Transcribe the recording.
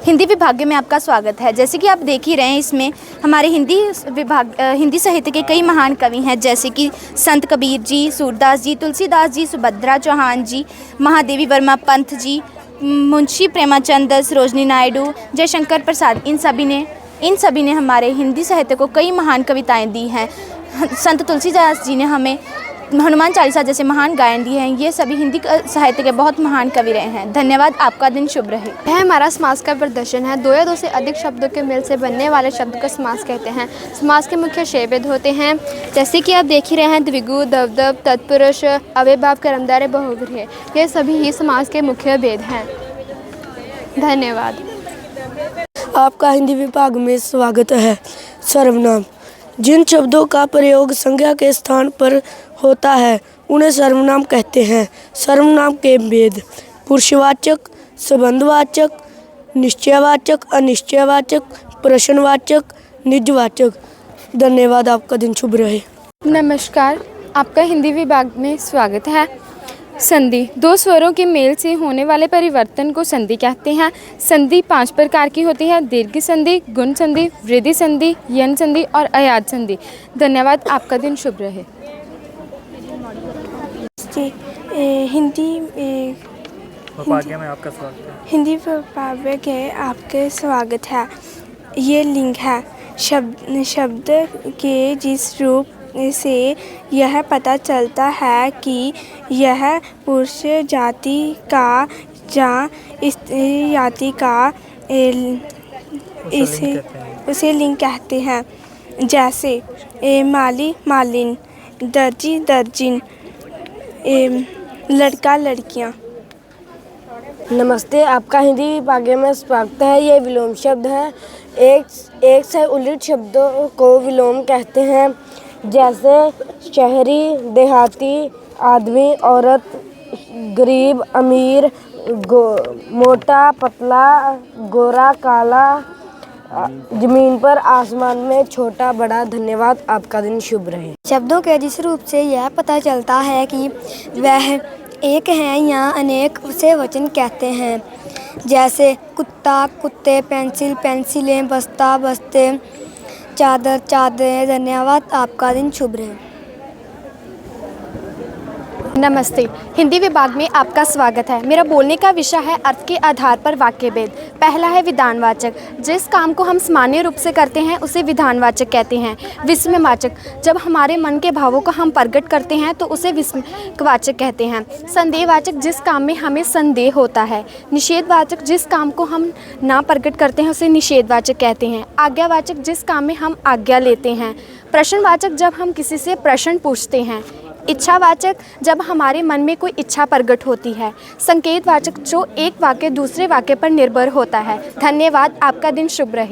हिंदी विभाग में आपका स्वागत है। जैसे कि आप देख ही रहे हैं, इसमें हमारे हिंदी साहित्य के कई महान कवि हैं, जैसे कि संत कबीर जी, सूरदास जी, तुलसीदास जी, सुभद्रा चौहान जी, महादेवी वर्मा पंत जी, मुंशी प्रेमाचंद, सरोजनी नायडू, जयशंकर प्रसाद, इन सभी ने हमारे हिंदी साहित्य को कई महान कविताएं दी हैं। संत तुलसीदास जी ने हमें हनुमान चालीसा जैसे महान गायन दिए हैं। ये सभी हिंदी साहित्य के बहुत महान कवि रहे हैं। धन्यवाद। आपका दिन शुभ रहे। यह हमारा समास का प्रदर्शन है। दो या दो से अधिक शब्दों के मेल से बनने वाले शब्द को समास कहते हैं। समास के मुख्य 6 भेद होते हैं, जैसे कि आप देख ही रहे हैं, द्विगु, दवदव, तत्पुरुष, अव्ययभाव, कर्मधारय, बहुव्रीहि। ये सभी ही समास के मुख्य भेद हैं। धन्यवाद। आपका हिंदी विभाग में स्वागत है। सर्वनाम: जिन शब्दों का प्रयोग संज्ञा के स्थान पर होता है उन्हें सर्वनाम कहते हैं। सर्वनाम के भेद: पुरुषवाचक, संबंधवाचक, निश्चयवाचक, अनिश्चयवाचक, प्रश्नवाचक, निजवाचक। धन्यवाद। आपका दिन शुभ रहे। नमस्कार, आपका हिंदी विभाग में स्वागत है। संधि: 2 स्वरों के मेल से होने वाले परिवर्तन को संधि कहते हैं। संधि 5 प्रकार की होती है: दीर्घ संधि, गुण संधि, वृद्धि संधि, यन संधि और अयाद संधि। धन्यवाद। आपका दिन शुभ रहे। हिंदी विभाग में आपका स्वागत है। हिंदी विभाग में आपके स्वागत है। ये लिंग है। शब्द के जिस रूप से यह पता चलता है कि यह पुरुष जाति का या स्त्री जाति का उसे लिंग कहते हैं। जैसे माली मालिन, दर्जी दर्जिन, लड़का लड़कियाँ। नमस्ते, आपका हिंदी विभाग में स्वागत है। ये विलोम शब्द है। एक से उल्लिखित शब्दों को विलोम कहते हैं, जैसे शहरी, देहाती, आदमी, औरत, गरीब, अमीर, मोटा, पतला, गोरा, काला, जमीन पर, आसमान में, छोटा, बड़ा। धन्यवाद। आपका दिन शुभ रहे। शब्दों के जिस रूप से यह पता चलता है कि वह एक हैं या अनेक, उसे वचन कहते हैं। जैसे कुत्ता, कुत्ते, पेंसिल, पेंसिलें, बस्ता, बस्ते, चादर, चादरें। धन्यवाद। आपका दिन शुभ रहे। नमस्ते, हिंदी विभाग में आपका स्वागत है। मेरा बोलने का विषय है अर्थ के आधार पर वाक्य भेद। पहला है विधानवाचक: जिस काम को हम सामान्य रूप से करते हैं उसे विधानवाचक कहते हैं। विस्मयवाचक: जब हमारे मन के भावों को हम प्रकट करते हैं तो उसे विस्मयवाचक कहते हैं। संदेहवाचक: जिस काम में हमें संदेह होता है। निषेधवाचक: जिस काम को हम ना प्रकट करते हैं उसे निषेधवाचक कहते हैं। आज्ञावाचक: जिस काम में हम आज्ञा लेते हैं। प्रश्नवाचक: जब हम किसी से प्रश्न पूछते हैं। इच्छावाचक: जब हमारे मन में कोई इच्छा प्रकट होती है। संकेतवाचक: जो एक वाक्य दूसरे वाक्य पर निर्भर होता है। धन्यवाद। आपका दिन शुभ रहे।